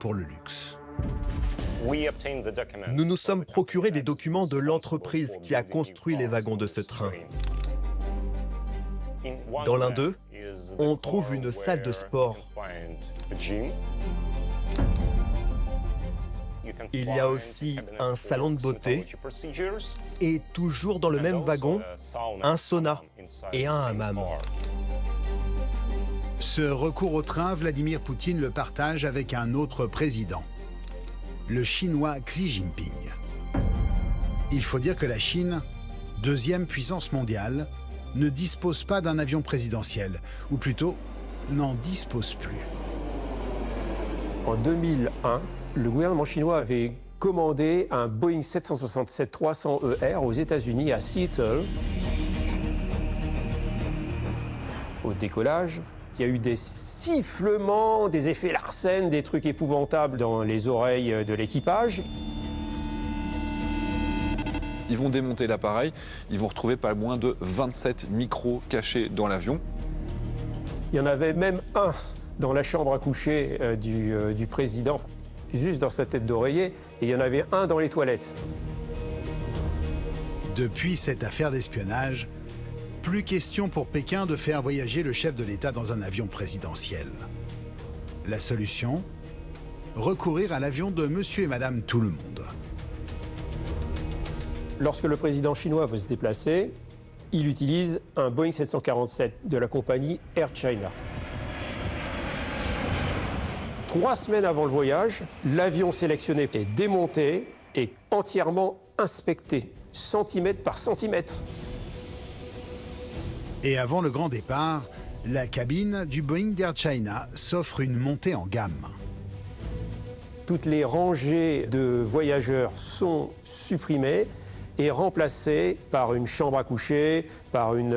pour le luxe. Nous nous sommes procurés des documents de l'entreprise qui a construit les wagons de ce train. Dans l'un d'eux, on trouve une salle de sport. Il y a aussi un salon de beauté et toujours dans le même wagon, un sauna et un hammam. Ce recours au train, Vladimir Poutine le partage avec un autre président, le Chinois Xi Jinping. Il faut dire que la Chine, deuxième puissance mondiale, ne dispose pas d'un avion présidentiel, ou plutôt, n'en dispose plus. En 2001, le gouvernement chinois avait commandé un Boeing 767-300ER aux États-Unis, à Seattle. Au décollage, il y a eu des sifflements, des effets Larsen, des trucs épouvantables dans les oreilles de l'équipage. Ils vont démonter l'appareil, ils vont retrouver pas moins de 27 micros cachés dans l'avion. Il y en avait même un dans la chambre à coucher du président, juste dans sa tête d'oreiller, et il y en avait un dans les toilettes. Depuis cette affaire d'espionnage, plus question pour Pékin de faire voyager le chef de l'État dans un avion présidentiel. La solution ? Recourir à l'avion de monsieur et madame tout le monde. Lorsque le président chinois veut se déplacer, il utilise un Boeing 747 de la compagnie Air China. 3 semaines avant le voyage, l'avion sélectionné est démonté et entièrement inspecté, centimètre par centimètre. Et avant le grand départ, la cabine du Boeing d'Air China s'offre une montée en gamme. Toutes les rangées de voyageurs sont supprimées et remplacées par une chambre à coucher, par une